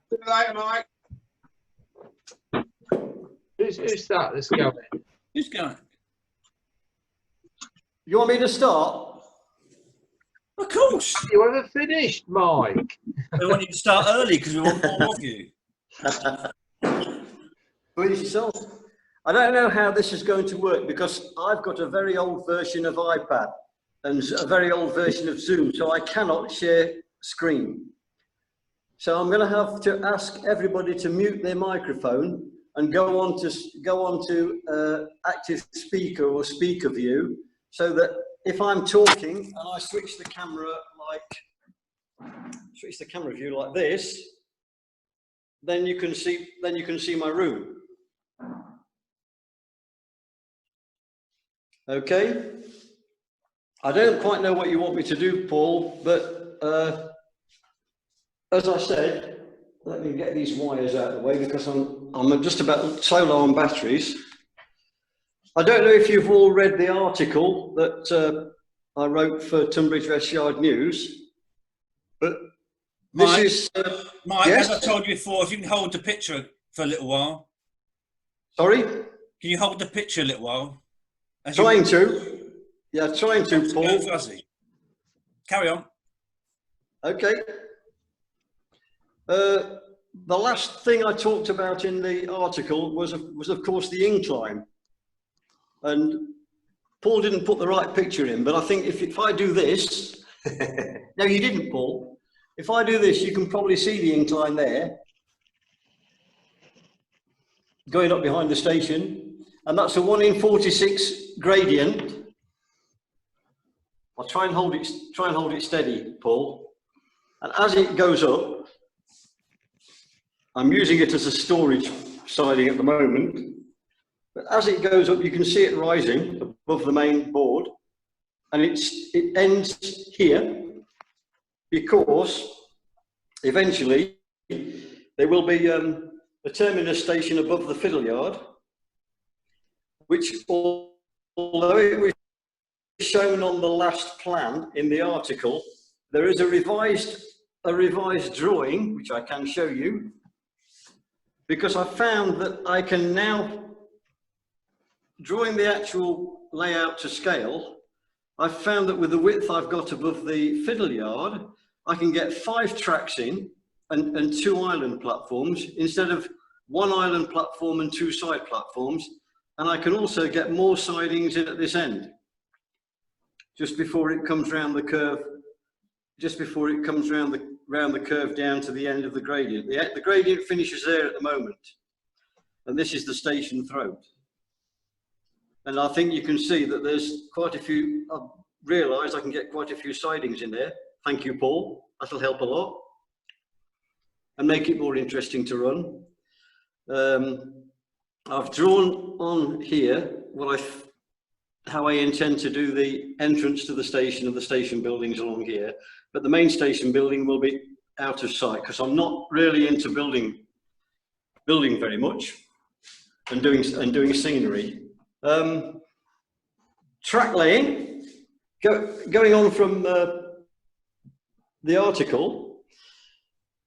See you later, Mike. Who's that that's going? Who's going? You want me to start? Of course. Have you ever finished, Mike? We want you to start early because we want more of you. Please yourself. I don't know how this is going to work because I've got a very old version of iPad and a very old version of Zoom, so I cannot share screen. So I'm going to have to ask everybody to mute their microphone and go on to active speaker or speaker view, so that if I'm talking and I switch the camera view like this, then you can see my room. Okay. I don't quite know what you want me to do, Paul, but as I said, let me get these wires out of the way because I'm just about so low on batteries. I don't know if you've all read the article that I wrote for Tunbridge West Yard News, but Mike, this is... Mike, yes? as I told you before, if you can hold the picture for a little while. Sorry? Can you hold the picture a little while? Trying to. Yeah, trying to, Paul. Fuzzy. Carry on. Okay. The last thing I talked about in the article was of course the incline, and Paul didn't put the right picture in, but I think if I do this, no, you didn't, Paul. If I do this, you can probably see the incline there, going up behind the station, and that's a 1 in 46 gradient. I'll try and hold it steady, Paul. And as it goes up, I'm using it as a storage siding at the moment, but as it goes up, you can see it rising above the main board, and it ends here because eventually there will be a terminus station above the fiddle yard, which, although it was shown on the last plan in the article, there is a revised drawing which I can show you, because I found that I can now, drawing the actual layout to scale, I've found that with the width I've got above the fiddle yard, I can get 5 tracks in and 2 island platforms instead of 1 island platform and 2 side platforms, and I can also get more sidings in at this end, just before it comes round the curve, round the curve down to the end of the gradient. The gradient finishes there at the moment, and this is the station throat. And I think you can see that there's quite a few. I've realised I can get quite a few sidings in there. Thank you, Paul. That'll help a lot and make it more interesting to run. I've drawn on here how I intend to do the entrance to the station and the station buildings along here, but the main station building will be out of sight because I'm not really into building very much and doing scenery. Track laying, going on from the article,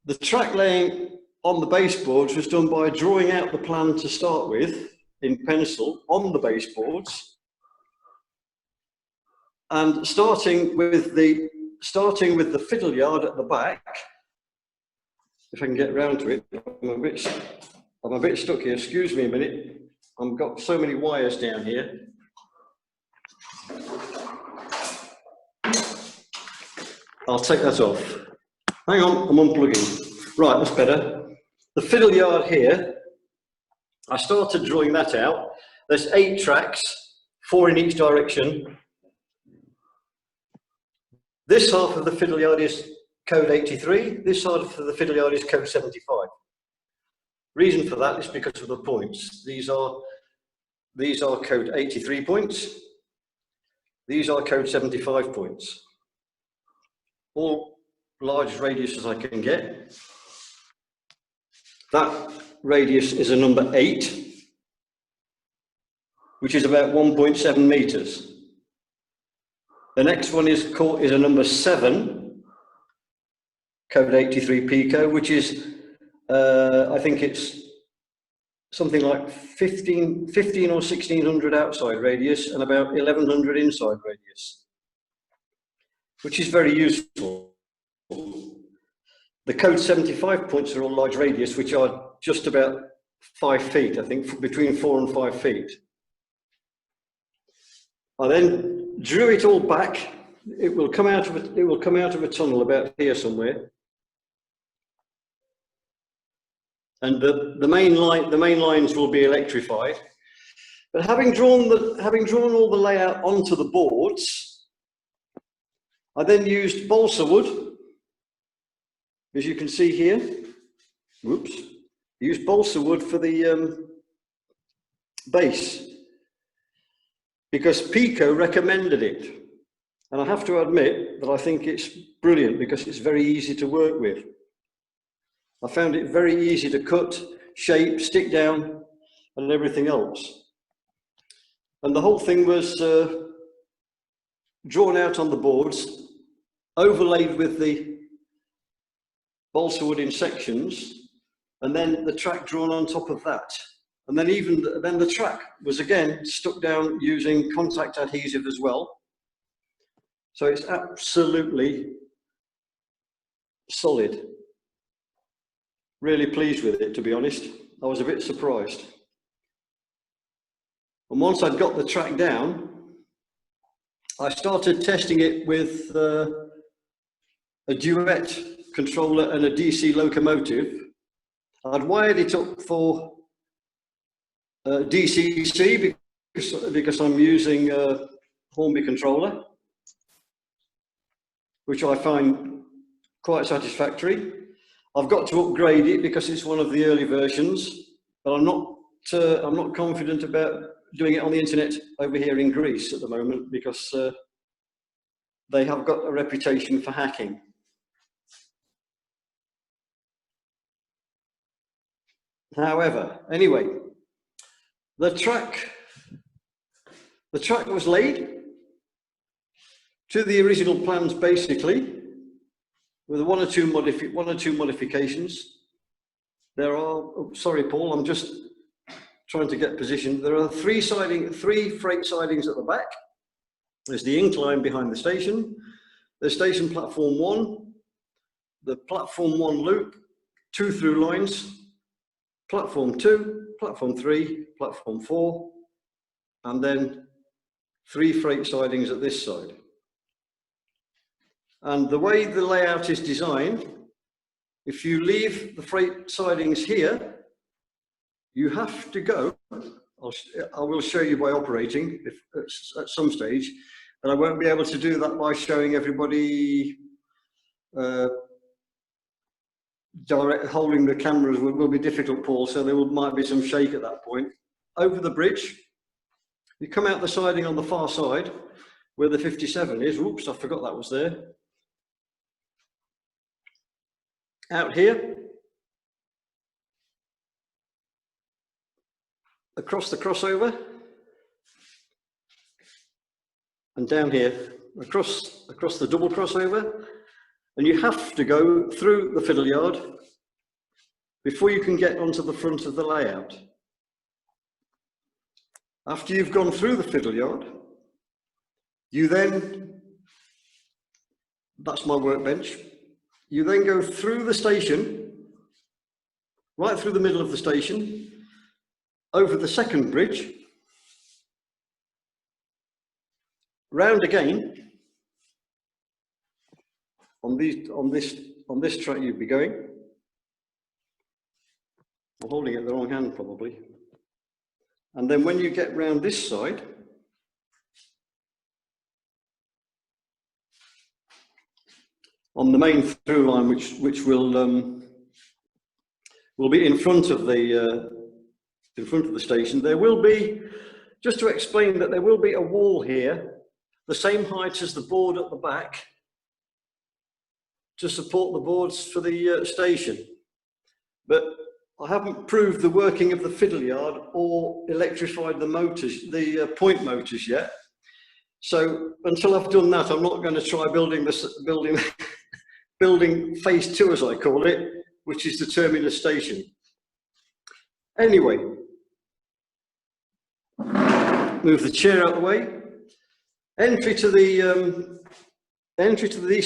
the track laying on the baseboards was done by drawing out the plan to start with in pencil on the baseboards, and starting with the fiddle yard at the back. If I can get around to it, I'm a bit stuck here. Excuse me a minute. I've got so many wires down here. I'll take that off. Hang on, I'm unplugging. Right, that's better. The fiddle yard here, I started drawing that out. There's 8 tracks, 4 in each direction. This half of the fiddle yard is code 83. This half of the fiddle yard is code 75. Reason for that is because of the points. These are code 83 points. These are code 75 points. All large radiuses I can get. That radius is a number 8, which is about 1.7 meters. The next one is a number 7, code 83 pico, which is I think it's something like 15 or 1600 outside radius and about 1100 inside radius, which is very useful. The code 75 points are all large radius, which are just about 5 feet, I think, between 4 and 5 feet. I then drew it all back. It will come out of a tunnel about here somewhere. And the main lines will be electrified. But having drawn all the layout onto the boards, I then used balsa wood, as you can see here. Whoops. I used balsa wood for the base because Pico recommended it. And I have to admit that I think it's brilliant because it's very easy to work with. I found it very easy to cut, shape, stick down, and everything else. And the whole thing was drawn out on the boards, overlaid with the balsa wood in sections, and then the track drawn on top of that. And then then the track was again stuck down using contact adhesive as well. So it's absolutely solid. Really pleased with it, to be honest. I was a bit surprised. And once I'd got the track down, I started testing it with a duet controller and a DC locomotive. I'd wired it up for DCC because I'm using a Hornby controller, which I find quite satisfactory. I've got to upgrade it because it's one of the early versions, but I'm not confident about doing it on the internet over here in Greece at the moment because they have got a reputation for hacking. However, anyway, the track was laid to the original plans basically, with one or two modifications. There are, oh, sorry Paul, I'm just trying to get positioned. There are three freight sidings at the back. There's the incline behind the station. There's station platform 1, the platform 1 loop, 2 through lines, platform 2, platform 3, platform 4, and then 3 freight sidings at this side. And the way the layout is designed, if you leave the freight sidings here, you have to go, I will show you by operating at some stage, and I won't be able to do that by showing everybody holding the cameras will be difficult, Paul, so there might be some shake at that point. Over the bridge, you come out the siding on the far side, where the 57 is. Oops, I forgot that was there. Out here, across the crossover, and down here, across the double crossover, and you have to go through the fiddle yard before you can get onto the front of the layout. After you've gone through the fiddle yard, you then, that's my workbench, you then go through the station, right through the middle of the station, over the second bridge, round again, on this track you'd be going. I'm holding it in the wrong hand probably. And then when you get round this side, on the main through line, which will be in front of the station, there will be, just to explain that there will be a wall here, the same height as the board at the back, to support the boards for the station. But I haven't proved the working of the fiddle yard or electrified the motors, the point motors yet. So until I've done that, I'm not going to try building phase 2, as I call it, which is the terminus station. Anyway, move the chair out of the way. Entry to these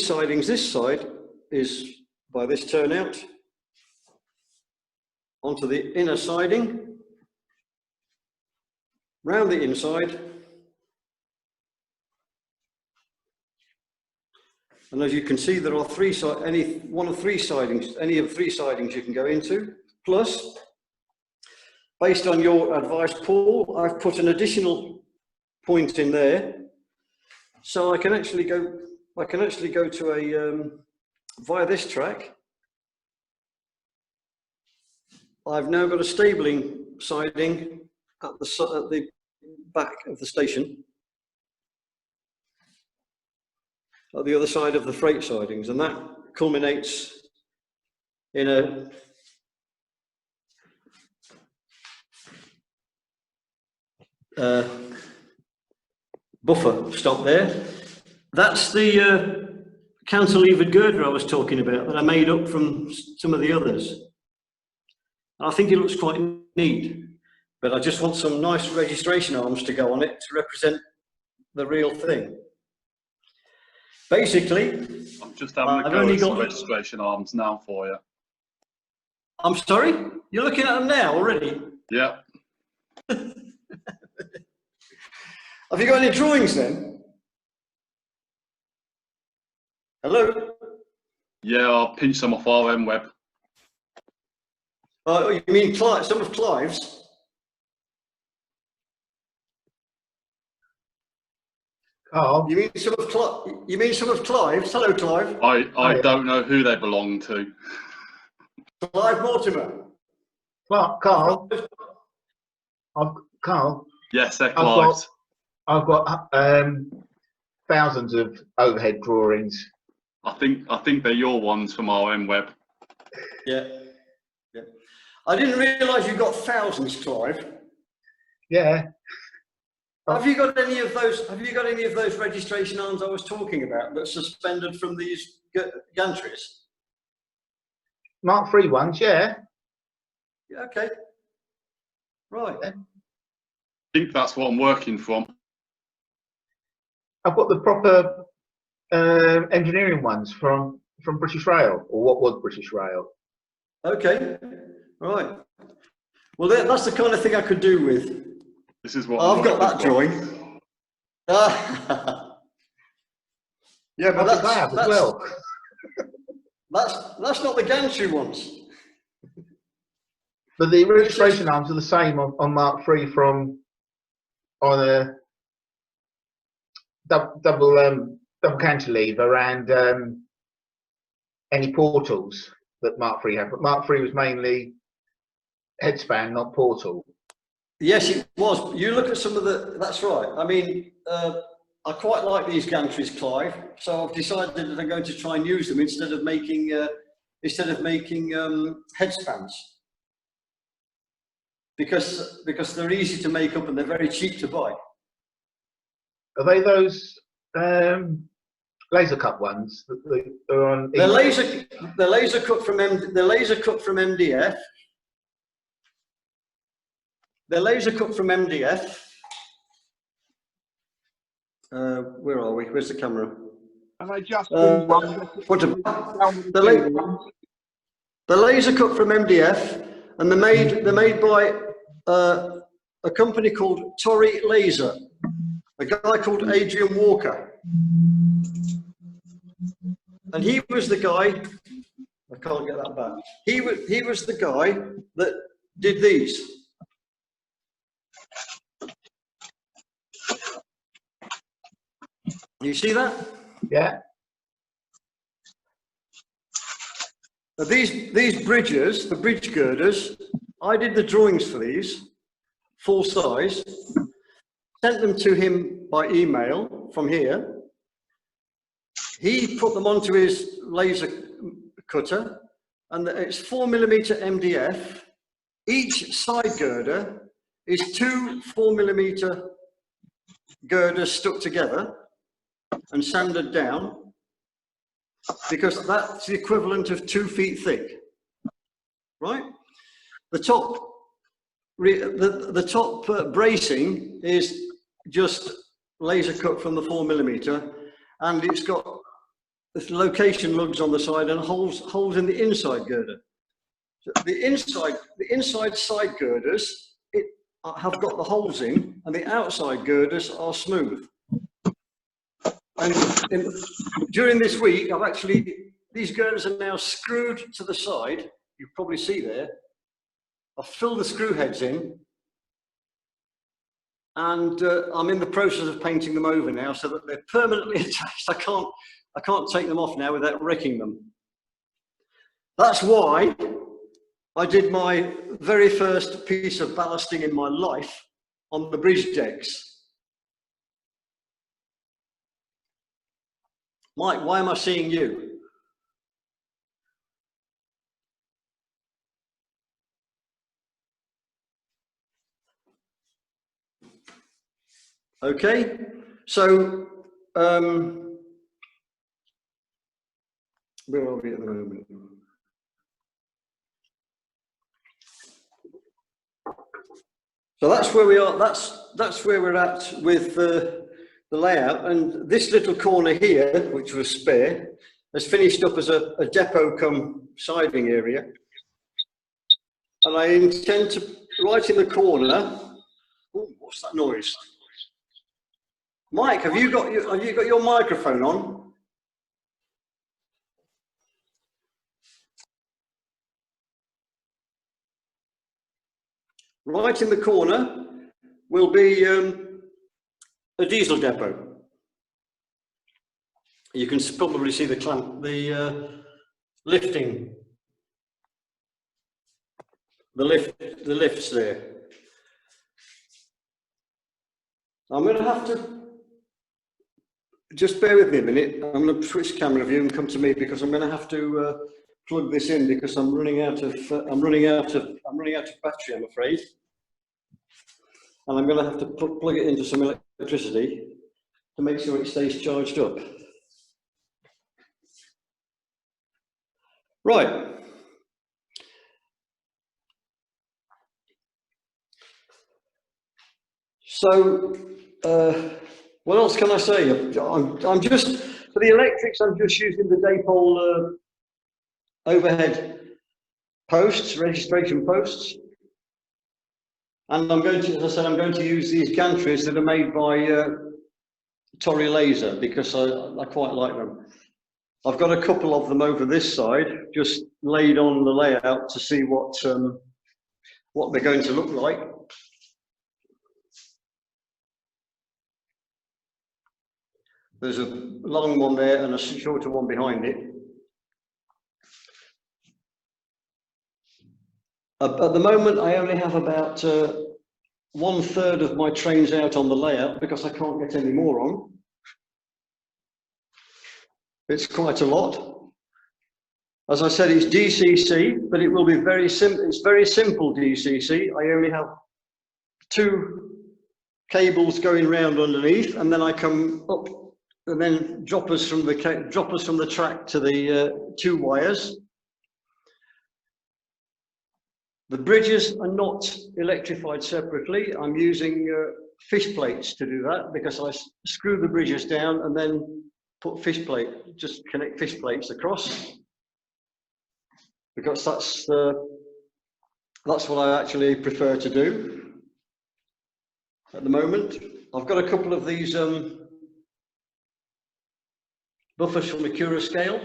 sidings, this side is by this turnout onto the inner siding, round the inside, and as you can see, there are any of three sidings you can go into. Plus, based on your advice, Paul, I've put an additional point in there, so I can actually go to a via this track. I've now got a stabling siding at the back of the station, at the other side of the freight sidings, and that culminates in a buffer stop there. That's the cantilevered girder I was talking about that I made up from some of the others. I think it looks quite neat, but I just want some nice registration arms to go on it to represent the real thing. Basically, I'm just having a go at some registration arms now for you. I'm sorry? You're looking at them now already? Yeah. Have you got any drawings then? Hello? Yeah, I'll pinch some off our web. Oh, you mean some of Clive's? Oh, You mean some of Clive's? Hello, Clive. I don't know who they belong to. Clive Mortimer. Carl. Carl. Yes, they're Clive's. I've got thousands of overhead drawings. I think they're your ones from our web. Yeah. Yeah. I didn't realise you got thousands, Clive. Yeah. Have you got any of those? Have you got any of those registration arms I was talking about that's suspended from these gantries? Mark III ones, yeah. Yeah. Okay. Right. I think that's what I'm working from. I've got the proper engineering ones from British Rail, or what was British Rail. Okay. Right. Well, that's the kind of thing I could do with. This is what I've got that drawing. Yeah, but that's as well. That's not the gantry ones. But the registration arms are the same on Mark III on a double cantilever and any portals that Mark III had. But Mark III was mainly headspan, not portal. Yes, it was. You look at some of that's right. I mean, I quite like these gantries, Clive. So I've decided that I'm going to try and use them instead of making headspans. Because they're easy to make up and they're very cheap to buy. Are they those laser cut ones that are on? They're laser cut from MDF. They're laser cut from MDF. Where are we? Where's the camera? And I just they're laser cut from MDF, and they're made by a company called Torrey Laser, a guy called Adrian Walker, and he was the guy. I can't get that back. He was the guy that did these. You see that? Yeah. Now these bridges, the bridge girders, I did the drawings for these, full size, sent them to him by email from here. He put them onto his laser cutter, and it's 4mm MDF. Each side girder is 2 4mm girders stuck together and sanded down, because that's the equivalent of 2 feet thick. right? The top, the top bracing is just laser cut from the 4mm, and it's got location lugs on the side and holes in the inside girder. So the inside side girders have got the holes in, and the outside girders are smooth. And during this week, these girders are now screwed to the side. You probably see there. I've filled the screw heads in, and I'm in the process of painting them over now so that they're permanently attached. I can't take them off now without wrecking them. That's why I did my very first piece of ballasting in my life on the bridge decks. Mike, why am I seeing you? Okay, so where are we at the moment? So that's where we are. That's where we're at with the layout. And this little corner here, which was spare, has finished up as a depot cum siding area. And I intend to, right in the corner. Oh, what's that noise? Mike, have you got your microphone on? Right in the corner will be a diesel depot. You can probably see the lifting, the lifts there. I'm going to have to just bear with me a minute. I'm going to switch camera view and come to me because I'm going to have to plug this in because I'm running out of battery, I'm afraid. And I'm going to have to plug it into some electricity to make sure it stays charged up. Right. So, what else can I say? I'm just, for the electrics, I'm just using the Daypole overhead posts, registration posts. And I'm going to, as I said, I'm going to use these gantries that are made by Tory Laser because I quite like them. I've got a couple of them over this side, just laid on the layout to see what they're going to look like. There's a long one there and a shorter one behind it. At the moment, I only have about 1/3 of my trains out on the layout because I can't get any more on. It's quite a lot. As I said, it's DCC, but it will be very simple. It's very simple DCC. I only have 2 cables going round underneath, and then I come up and then droppers from the track to the 2 wires. The bridges are not electrified separately. I'm using fish plates to do that because I screw the bridges down and then put just connect fish plates across. Because that's what I actually prefer to do at the moment. I've got a couple of these buffers from the Cura scale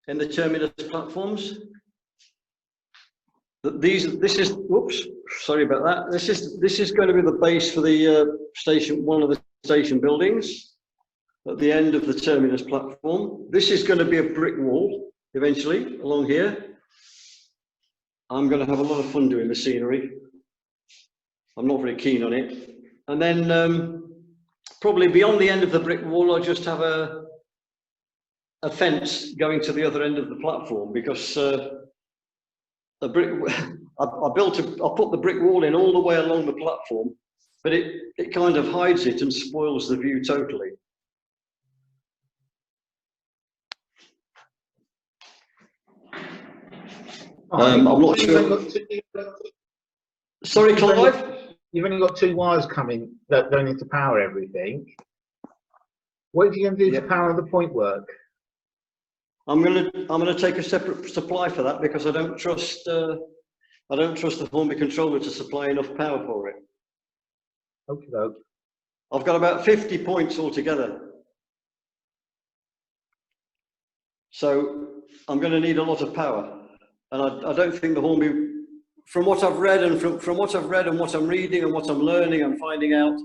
in the terminus platforms. This is, whoops, sorry about that. This is going to be the base for the station, one of the station buildings at the end of the terminus platform. This is going to be a brick wall eventually along here. I'm going to have a lot of fun doing the scenery. I'm not very keen on it. And then probably beyond the end of the brick wall, I'll just have a fence going to the other end of the platform because I put the brick wall in all the way along the platform, but it kind of hides it and spoils the view totally. I'm not sure. Sorry, Clive? You've only got 2 wires coming that don't need to power everything. What are you going to do to power the point work? I'm gonna take a separate supply for that because I don't trust the Hornby controller to supply enough power for it. Okay, doke. I've got about 50 points altogether, so I'm going to need a lot of power, and I don't think the Hornby, from what I've read and from what I've read and what I'm reading and what I'm learning and finding out,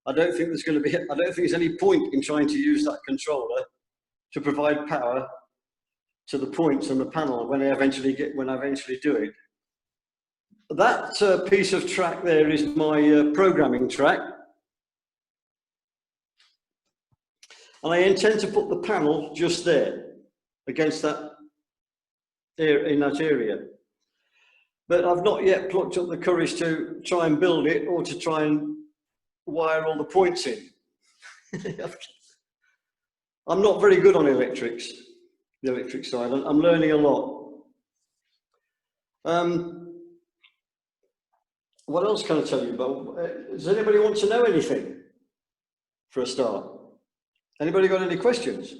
I don't think there's any point in trying to use that controller to provide power to the points on the panel when I eventually do it. That piece of track there is my programming track, and I intend to put the panel just there against that in that area. But I've not yet plucked up the courage to try and build it or to try and wire all the points in. I'm not very good on electrics, the electric side. I'm learning a lot. What else can I tell you about? Does anybody want to know anything for a start? Anybody got any questions?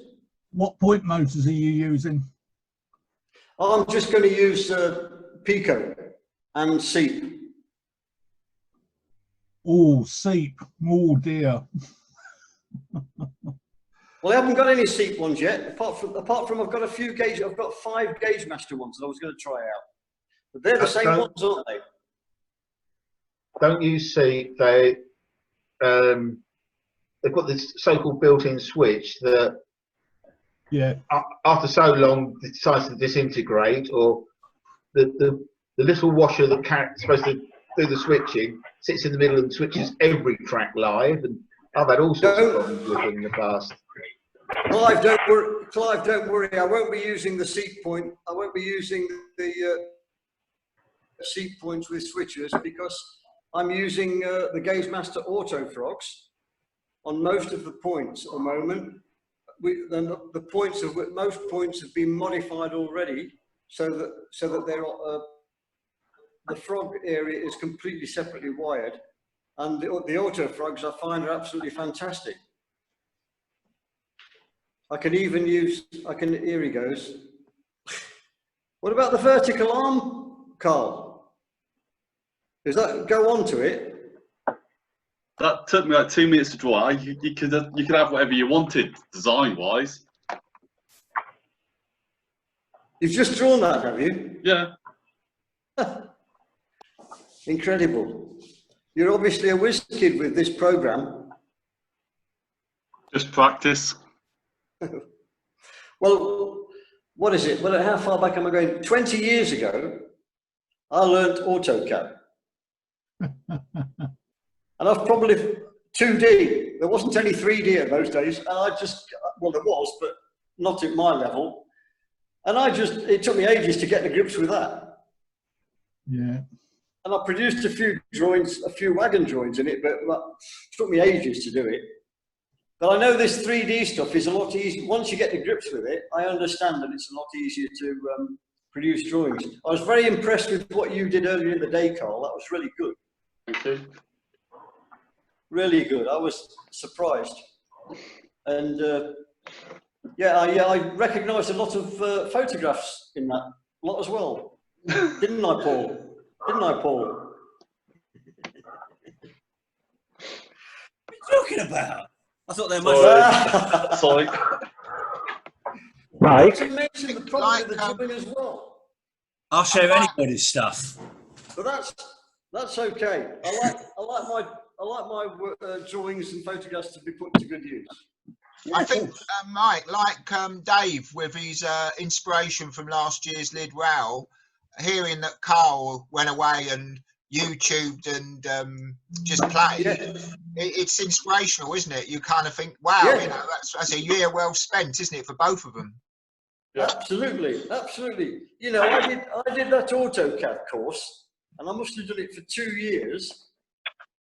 What point motors are you using? I'm just going to use Pico and Seep. Oh, Seep. Oh dear. Well, I haven't got any Seep ones yet. Apart from I've got a few gauge. I've got 5 gauge master ones that I was going to try out. But they're the same ones, aren't they? Don't use Seep. They've got this so-called built-in switch that, after so long, it decides to disintegrate, or the little washer that's supposed to do the switching sits in the middle and switches every track live, and I've had all sorts of problems with them in the past. Clive, don't worry. I won't be using the seat point. I won't be using the seat points with switches because I'm using the Gauge Master Auto Frogs on most of the points at the moment. Most points have been modified already, so that they're the frog area is completely separately wired, and the auto frogs I find are absolutely fantastic. Here he goes. What about the vertical arm, Carl? Does that go onto it? That took me like 2 minutes to draw. You could have whatever you wanted, design-wise. You've just drawn that, have you? Yeah. Incredible. You're obviously a whiz kid with this program. Just practice. Well, what is it? Well, how far back am I going? 20 years ago, I learnt AutoCAD. And I've probably 2D. There wasn't any 3D in those days. And well, there was, but not at my level. And it took me ages to get to grips with that. Yeah. And I produced a few drawings, a few wagon drawings in it, but it took me ages to do it. But I know this 3D stuff is a lot easier. Once you get to grips with it, I understand that it's a lot easier to produce drawings. I was very impressed with what you did earlier in the day, Carl. That was really good. Thank you. Really good. I was surprised. And I recognised a lot of photographs in that lot as well. Didn't I, Paul? Didn't I, Paul? What are you talking about? I thought they must. Sorry. Right. To mention the problem with the drawing as well. I'll share anybody's stuff. But that's okay. I like my drawings and photographs to be put to good use. I think, Mike, like Dave with his inspiration from last year's Lid Row, hearing that Carl went away and YouTubed and just played, it's inspirational, isn't it? You kind of think, wow, you know, that's a year well spent, isn't it, for both of them? Yeah. Absolutely, absolutely. You know, I did that AutoCAD course, and I must have done it for 2 years,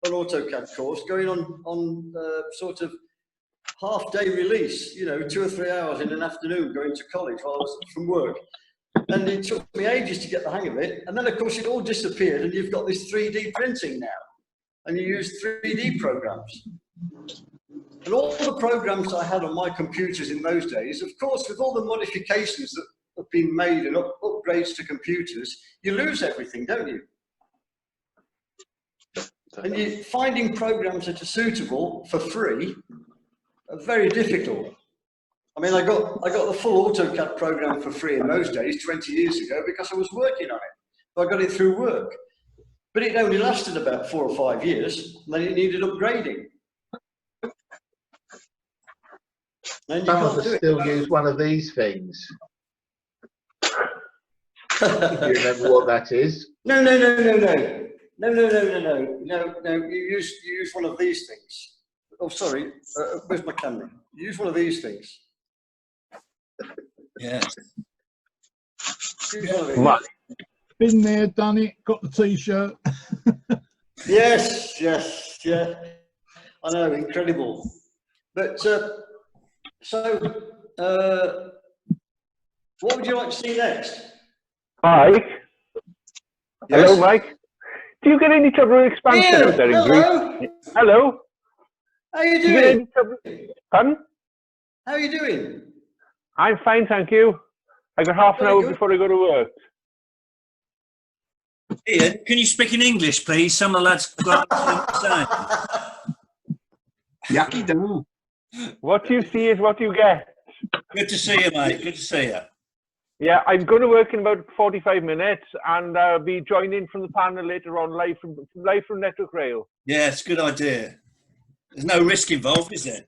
an AutoCAD course, going on sort of half-day release, you know, 2 or 3 hours in an afternoon going to college while I was from work. And it took me ages to get the hang of it. And then, of course, it all disappeared, and you've got this 3D printing now. And you use 3D programs. And all the programs I had on my computers in those days, of course, with all the modifications that have been made and upgrades to computers, you lose everything, don't you? And finding programs that are suitable for free are very difficult. I mean, I got the full AutoCAD program for free in those days, 20 years ago, because I was working on it. So I got it through work. But it only lasted about 4 or 5 years, and then it needed upgrading. And you Some of can't us do it. still use one of these things. If you remember what that is. No. You use one of these things. Oh, sorry. Where's my camera? You use one of these things. Yeah. Use one of these. Been there, done it, got the T-shirt. Yes. I know, incredible. But what would you like to see next? Mike? Yes? Hello, Mike? Do you get any trouble with expansion out there in Hello. Greece? Hello? How are you Do you get any doing? trouble? Pardon? How are you doing? I'm fine, thank you. I got half an Very hour good. before I go to work. Ian, can you speak in English, please? Some of the lads can't understand. Yucky do. What you see is what you get. Good to see you, mate. Good to see you. Yeah, I'm going to work in about 45 minutes, and I'll be joining from the panel later on, live from Network Rail. Yeah, it's a good idea. There's no risk involved, is there?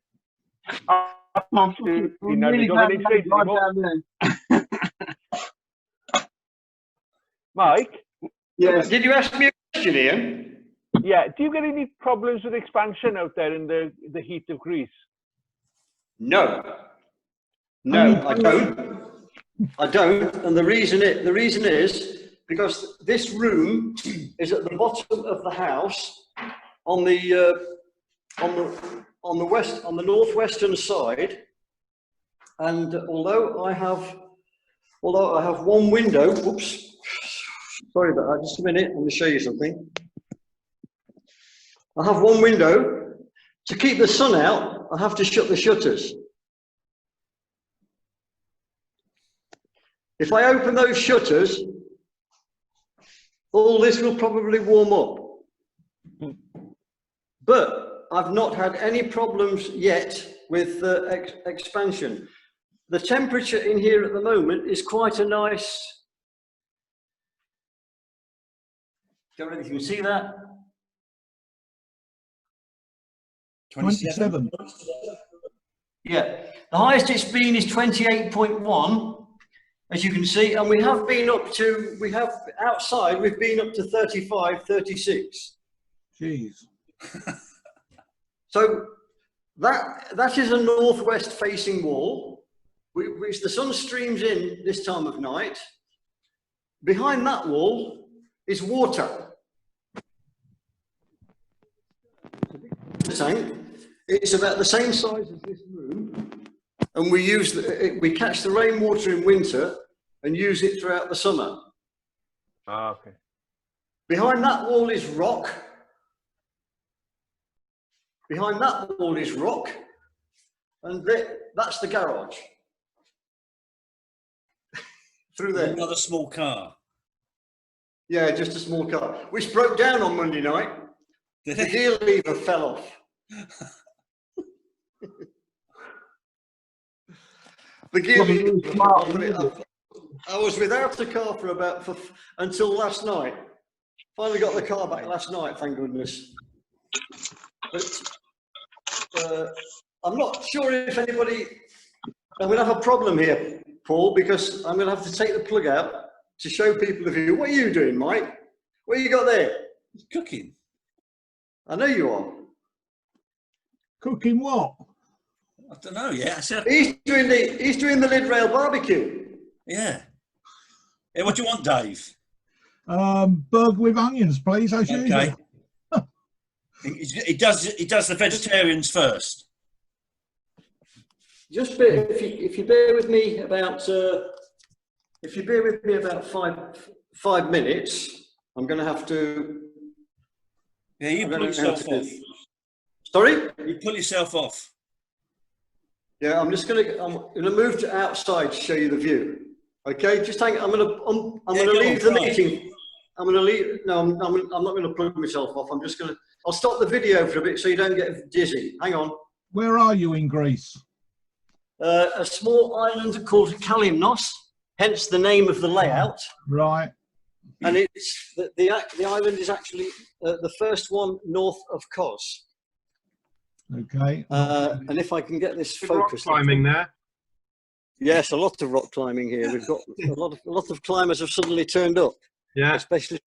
Absolutely none. We don't have any trades anymore. Mike? Yes. Did you ask me a question, Ian? Yeah, do you get any problems with expansion out there in the heat of Greece? No, I don't. I don't, and the reason is because this room is at the bottom of the house on the northwestern side, and although I have one window. Oops, sorry about that. Just a minute. I'm going to show you something. I have one window. To keep the sun out, I have to shut the shutters. If I open those shutters, all this will probably warm up. But I've not had any problems yet with expansion. The temperature in here at the moment is quite a nice. Don't know if you can see that. 27. Yeah, the highest it's been is 28.1. As you can see, and we've been up to 35, 36. Jeez. So that is a northwest facing wall, which the sun streams in this time of night. Behind that wall is water. The tank, it's about the same size as this room. And we catch the rainwater in winter and use it throughout the summer. Ah, okay. Behind that wall is rock. Behind that wall is rock. And that's the garage. Through there. Another small car. Yeah, just a small car, which broke down on Monday night. The gear lever fell off. The gear lever. I was without a car until last night. Finally got the car back last night, thank goodness. But I'm not sure if anybody. I'm going to have a problem here, Paul, because I'm going to have to take the plug out to show people the view. What are you doing, Mike? What you got there? Cooking. I know you are. Cooking what? I don't know yet. I said, He's doing the lid rail barbecue. yeah. Yeah, what do you want, Dave? Burger with onions, please, as Okay. usual. He does the vegetarians first. Just if you bear with me about If you bear with me about five minutes, I'm going to have to. Yeah, you pull yourself off. Sorry? You pull yourself off. Yeah, I'm gonna move to outside to show you the view. Okay, just hang. I'm gonna leave the meeting. I'm gonna leave. No, I'm not gonna plug myself off. I'll stop the video for a bit so you don't get dizzy. Hang on. Where are you in Greece? A small island called Kalymnos, hence the name of the layout. Right. And it's the island is actually the first one north of Kos. Okay. And if I can get this focused. Rock climbing there. Yes, a lot of rock climbing here. We've got a lot of climbers have suddenly turned up. Yeah. Especially.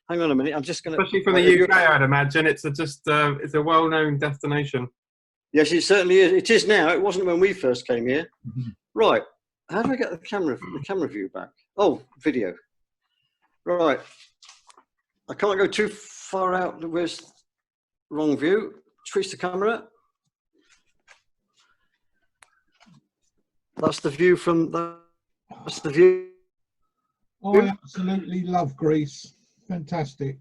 Hang on a minute. I'm just going to. Especially from the UK, I'd imagine it's a well-known destination. Yes, it certainly is. It is now. It wasn't when we first came here. Right. How do I get the camera view back? Oh, video. Right. I can't go too far out. Where's wrong view? Switch the camera. That's the view from that's the view. I absolutely love Greece. Fantastic.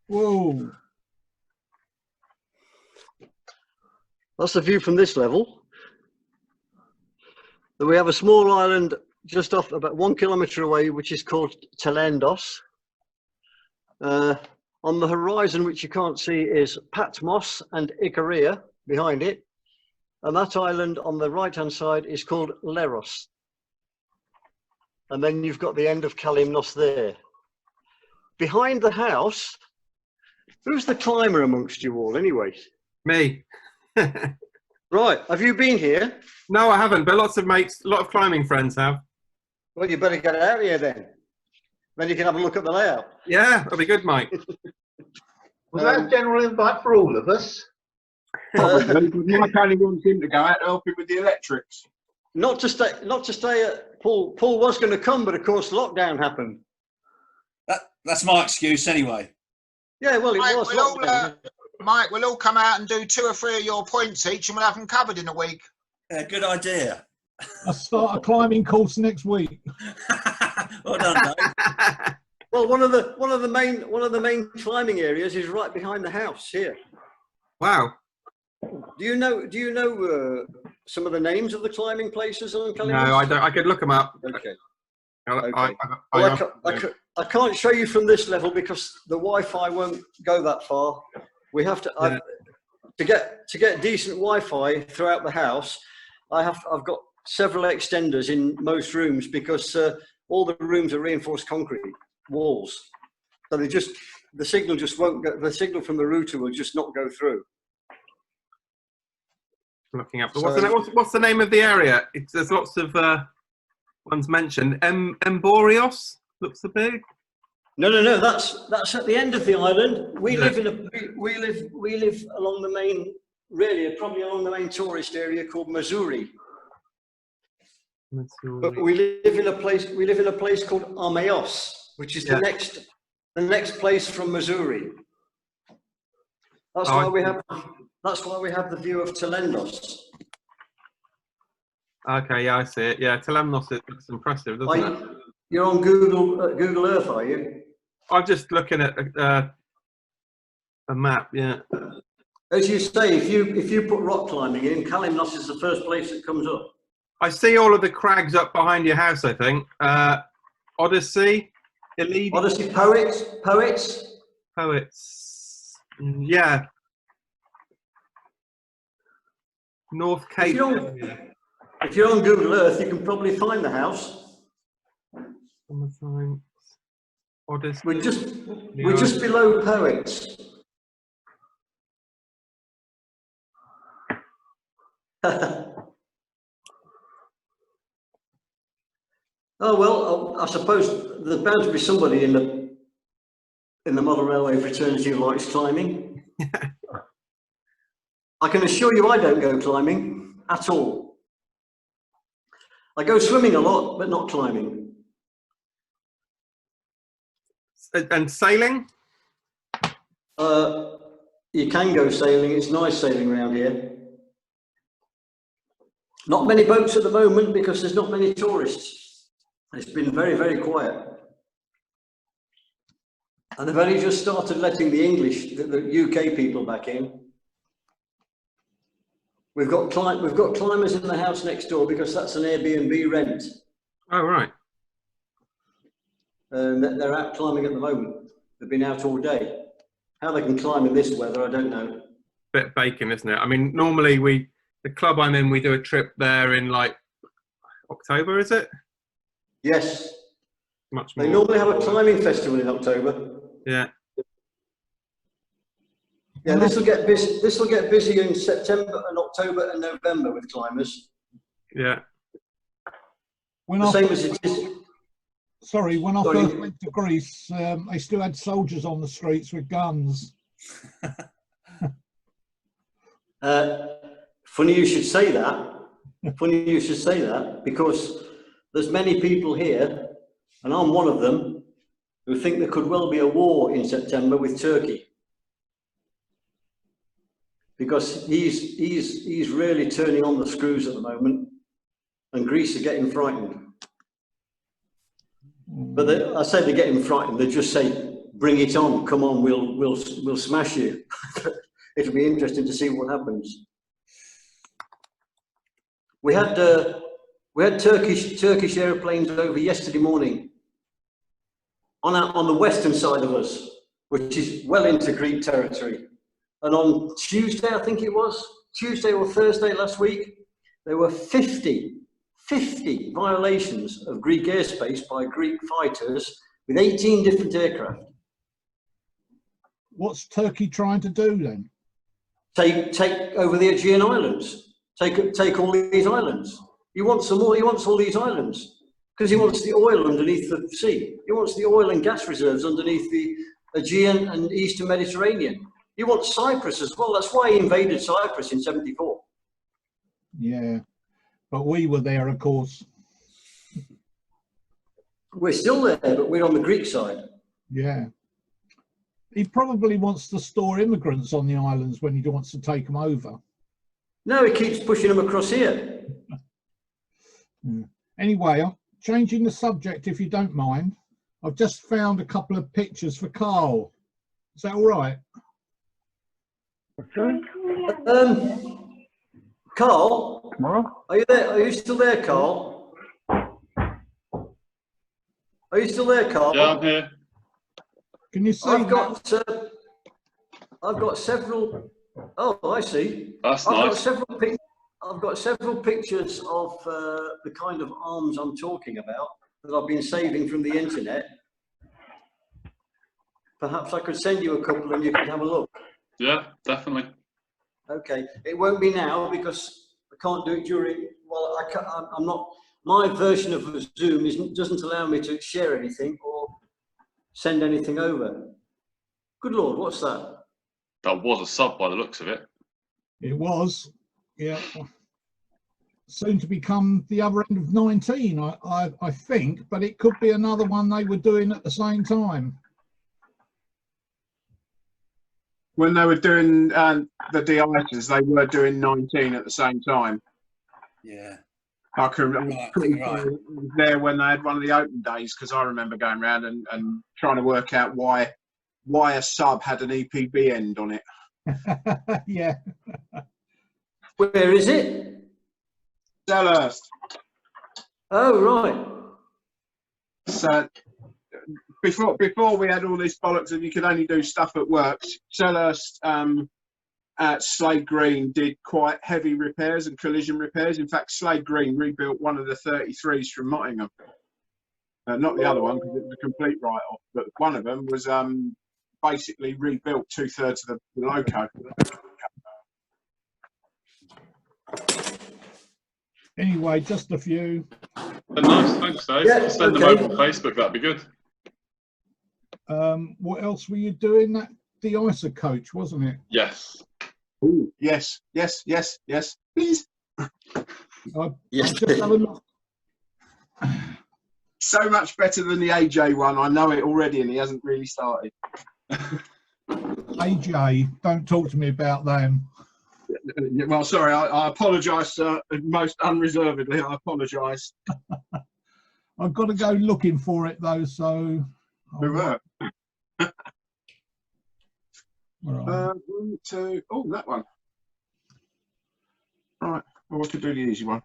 Whoa. That's the view from this level. Then we have a small island just off about 1 kilometre away, which is called Kalymnos. On the horizon, which you can't see, is Patmos and Ikaria behind it. And that island on the right-hand side is called Leros. And then you've got the end of Kalymnos there. Behind the house, who's the climber amongst you all anyway? Me. Right, have you been here? No, I haven't, but lots of mates, a lot of climbing friends have. Well, you better get out here then. Then you can have a look at the layout. Yeah, that'll be good, Mike. Was that a general invite for all of us? Probably, but Mike only wants him to go out to help him with the electrics. Not to stay at Paul. Paul was going to come, but of course lockdown happened. That's my excuse anyway. Yeah, well, it Mike, was we'll lockdown. Mike, we'll all come out and do 2 or 3 of your points each, and we'll have them covered in a week. Yeah, good idea. I'll start a climbing course next week. Well done, Dave. Well, one of the main climbing areas is right behind the house here. Wow. Do you know some of the names of the climbing places on Kalymnos? No, I don't. I could look them up. Okay. I I can't show you from this level because the Wi-Fi won't go that far. We have to to get decent Wi-Fi throughout the house. I've got several extenders in most rooms because all the rooms are reinforced concrete walls, so the signal just won't go. The signal from the router will just not go through. looking up. What's the name of the area? There's lots of ones mentioned. Emborios looks a big. No. That's at the end of the island. We live along the main, probably along the main tourist area called Missouri. But we live in a place called Armeos, which is the next place from Missouri. That's why we have the view of Kalymnos. Okay, yeah, I see it. Yeah, Kalymnos, it looks impressive, doesn't it? You're on Google Earth, are you? I'm just looking at a map. Yeah. As you say, if you put rock climbing in, Kalymnos is the first place that comes up. I see all of the crags up behind your house, I think. Odyssey, Elite. Odyssey, Poets. Yeah. North Cape. If you're on Google Earth, you can probably find the house. Odyssey. We're just below Poets. Oh well, I suppose there's bound to be somebody in the model railway fraternity who likes climbing. I can assure you I don't go climbing at all. I go swimming a lot, but not climbing. And sailing? You can go sailing. It's nice sailing around here. Not many boats at the moment because there's not many tourists. It's been very, very quiet. And they've only just started letting the English, the UK people back in. We've got climbers in the house next door because that's an Airbnb rent. Oh, right. They're out climbing at the moment. They've been out all day. How they can climb in this weather, I don't know. Bit of bacon, isn't it? I mean, normally the club I'm in, we do a trip there in like October, is it? Yes. Much more. They normally have a climbing festival in October. Yeah. Yeah, this will get busy. This will get busy in September and October and November with climbers. Yeah. When The I same first, as it is. sorry, when I Sorry. first went to Greece, they still had soldiers on the streets with guns. Funny you should say that. Funny you should say that, because there's many people here, and I'm one of them, who think there could well be a war in September with Turkey. Because he's really turning on the screws at the moment, and Greece are getting frightened. But I say they're getting frightened. They just say, "Bring it on! Come on, we'll smash you." It'll be interesting to see what happens. We had Turkish airplanes over yesterday morning on the western side of us, which is well into Greek territory. And on Tuesday, I think it was, Tuesday or Thursday last week, there were 50 violations of Greek airspace by Greek fighters with 18 different aircraft. What's Turkey trying to do then? Take over the Aegean Islands. Take all these islands. He wants some more. He wants all these islands because he wants the oil underneath the sea. He wants the oil and gas reserves underneath the Aegean and Eastern Mediterranean. He wants Cyprus as well. That's why he invaded Cyprus in '74. Yeah, but we were there, of course. We're still there, but we're on the Greek side. Yeah. He probably wants to store immigrants on the islands when he wants to take them over. No, he keeps pushing them across here. Anyway, I'm changing the subject if you don't mind. I've just found a couple of pictures for Carl. Is that all right? Carl, are you there? Are you still there, Carl? Are you still there, Carl? Yeah, I'm here. Can you see? I've got several. Oh, I see. That's I've nice. got several pictures of the kind of arms I'm talking about that I've been saving from the internet. Perhaps I could send you a couple and you could have a look. Yeah, definitely. Okay, it won't be now because I can't do it during. Well, I'm not. My version of Zoom doesn't allow me to share anything or send anything over. Good Lord, what's that? That was a sub by the looks of it. It was, yeah. Soon to become the other end of 19, I think, but it could be another one they were doing at the same time. When they were doing the de-icers, they were doing 19 at the same time. Yeah. I can remember Right, pretty right. sure I was there when they had one of the open days, because I remember going around and trying to work out why a sub had an EPB end on it. Yeah. Where is it? Selhurst. Oh, right. So before we had all this bollocks and you could only do stuff at work, Selhurst at Slade Green did quite heavy repairs and collision repairs. In fact, Slade Green rebuilt one of the 33s from Nottingham. Not the other one because it was a complete write-off, but one of them was basically rebuilt 2/3 of the loco. Anyway, just a few. Nice, thanks, Dave. Yeah, Send them okay. over on Facebook, that'd be good. What else were you doing? That de-icer coach, wasn't it? Yes. Ooh, yes, please. Yes. Just have a look. So much better than the AJ one. I know it already, and he hasn't really started. AJ, don't talk to me about them. Well, sorry, I apologise, sir. Most unreservedly, I apologise. I've got to go looking for it though, so. Where are 1, 2. Oh, that one. Right. Well, we could do the easy one.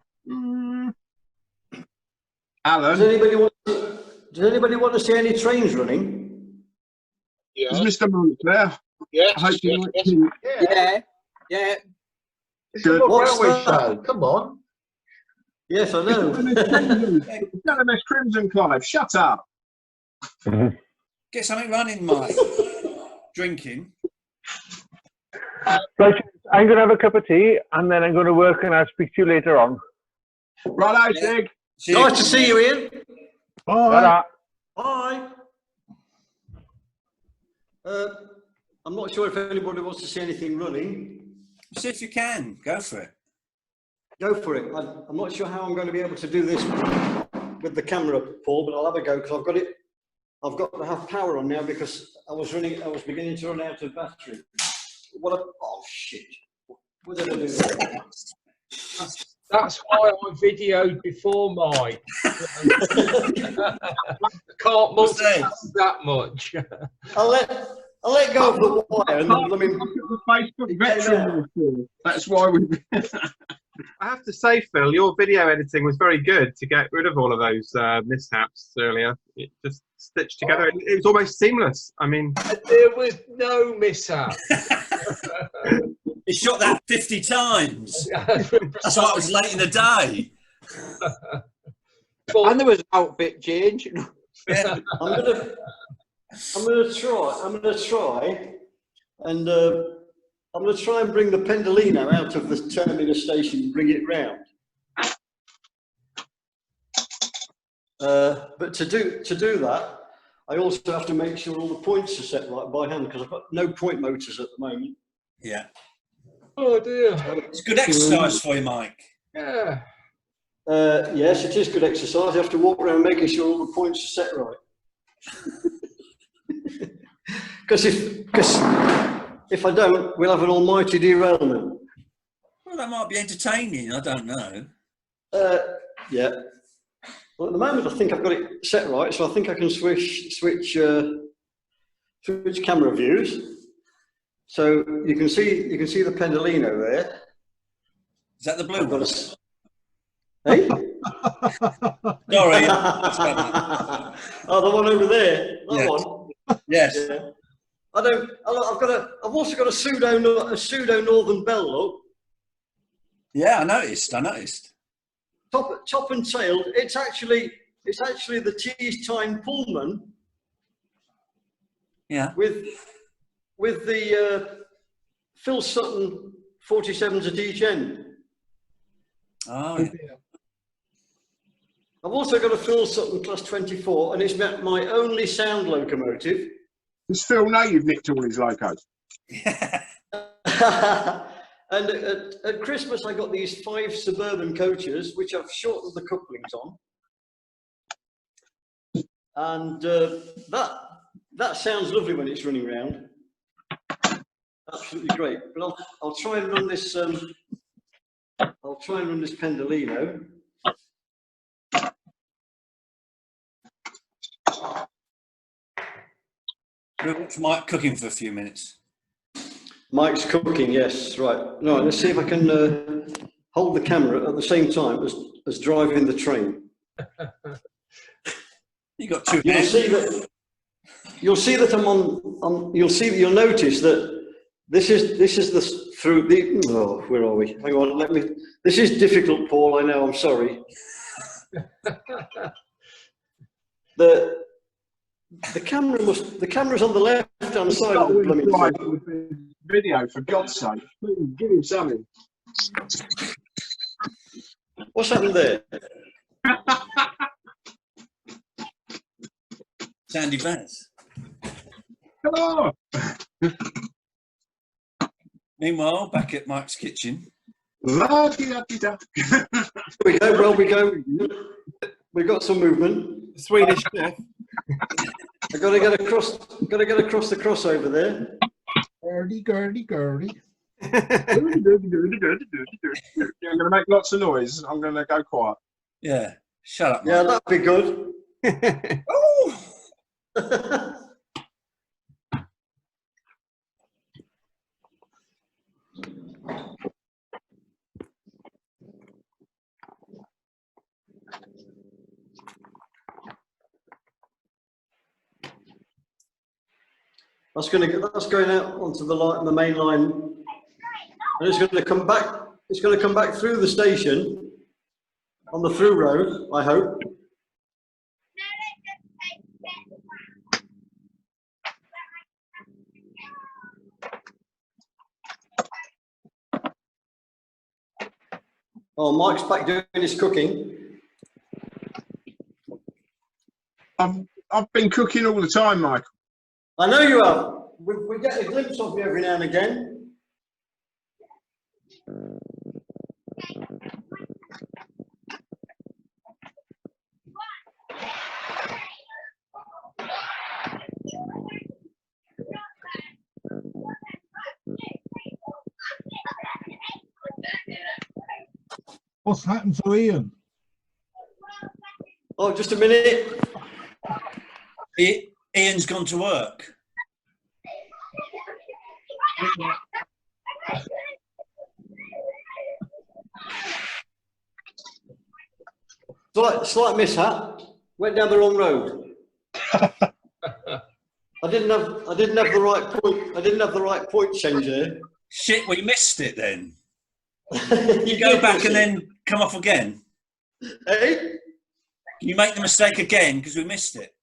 Alan. Does anybody want to see any trains running? Is Mr. Monk there? Yes. I hope you like Yes. him. Yeah. It's a What's railway that? show. Come on. Yes, I know. Kalymnos Crimson Clive, shut up. Get something running, Mike. Drinking. Right, I'm going to have a cup of tea and then I'm going to work and I'll speak to you later on. Right, Sig. Nice to see you, Ian. Bye. Ta-ra. Bye. I'm not sure if anybody wants to see anything running. See if you can. Go for it. Go for it. I'm not sure how I'm going to be able to do this with the camera, Paul, but I'll have a go because I've got it. I've got to have power on now because I was beginning to run out of battery. Oh shit! What did I do there? That's why I videoed before, Mike. Can't multitask that much. I'll let go of the wire. And Look at the Facebook veteran report. That's why we. I have to say, Phil, your video editing was very good to get rid of all of those mishaps earlier. It just stitched together. It was almost seamless. I mean, There was no mishap. He shot that 50 times. That's why it was late in the day. And there was outfit change. Yeah. I'm gonna try, and I'm gonna try and bring the Pendolino out of the terminus station and bring it round. But to do that, I also have to make sure all the points are set right by hand because I've got no point motors at the moment. Yeah. Oh dear. It's good exercise for you, Mike. Yeah. Yes, it is good exercise. You have to walk around making sure all the points are set right. Because if I don't, we'll have an almighty derailment. Well, that might be entertaining. I don't know. Yeah. Well, at the moment, I think I've got it set right, so I think I can switch camera views. So you can see the Pendolino there. Is that the blue one? Hey? Sorry. Oh, the one over there. That Yeah. one. Yes. Yeah. I've also got a pseudo Northern Bell look. Yeah, I noticed. Top and tail. It's actually the Cheese Time Pullman. Yeah. With the Phil Sutton 47s at each end. Oh, yeah. I've also got a Phil Sutton Class 24, and it's my only sound locomotive. Does Phil know you've nicked all his locos? And at Christmas, I got these 5 Suburban coaches, which I've shortened the couplings on. And that sounds lovely when it's running round. Absolutely great. But I'll try and run this. I'll try and run this Pendolino. We'll watch Mike cooking for a few minutes. Mike's cooking, yes, right. No, let's see if I can hold the camera at the same time as driving the train. You got 2 You'll hands. see that I'm on. You'll notice that this is the through the. Oh, where are we? Hang on, This is difficult, Paul. I know. I'm sorry. The camera's on the left hand side of the blooming thing. Video, for God's sake. Please give him something. What's happened there? Sandy Vance. Hello. Meanwhile, back at Mike's kitchen. La-di-da-di-da. We go. Well, we go. We got some movement. Swedish chef. I got to get across. Got to get across the crossover there. Girdy. I'm going to make lots of noise. I'm going to go quiet. Yeah. Shut up, Yeah, Mike. that'd be good. Oh! That's going out onto the main line, and it's going to come back. It's going to come back through the station on the through road, I hope. Oh, Mike's back doing his cooking. I've been cooking all the time, Michael. I know you have. We get a glimpse of you every now and again. What's happened to Ian? Oh, just a minute. Ian's gone to work. Slight mishap. Went down the wrong road. I didn't have the right point. I didn't have the right point change there. Shit, we missed it then. You go back and then come off again. Hey? Can you make the mistake again because we missed it?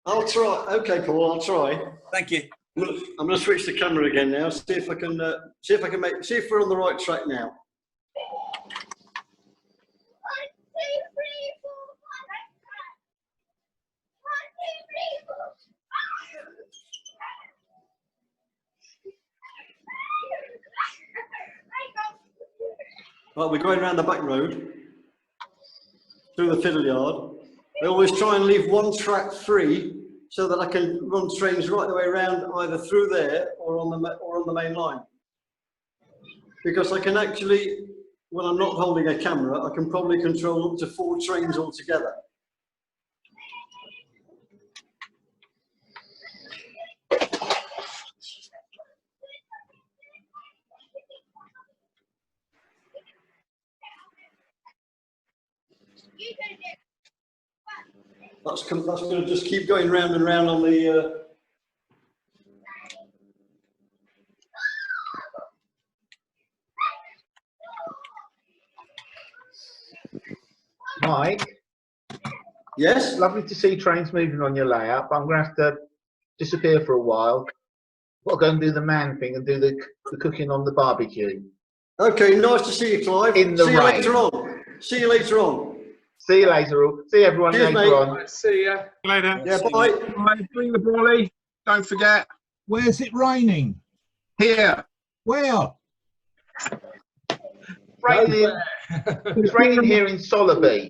I'll try. Okay, Paul. I'll try. Thank you. I'm going to switch the camera again now. See if I can see if we're on the right track now. Right, we're going around the back road through the fiddle yard. I always try and leave one track free so that I can run trains right the way around, either through there or on the main line. Because I can actually, when I'm not holding a camera, I can probably control up to 4 trains altogether. That's going to just keep going round and round on the. Mike? Yes? Lovely to see trains moving on your layout, but I'm going to have to disappear for a while. I've got to go and do the man thing and do the cooking on the barbecue. Okay, nice to see you, Clive. In the see you rain. later on. See you later on. See you later. See everyone Cheers, later mate. on. See ya. Later. Yeah, bye. Bring the brolly. Don't forget. Where's it raining? Here. Where? It's raining here in Sollaby.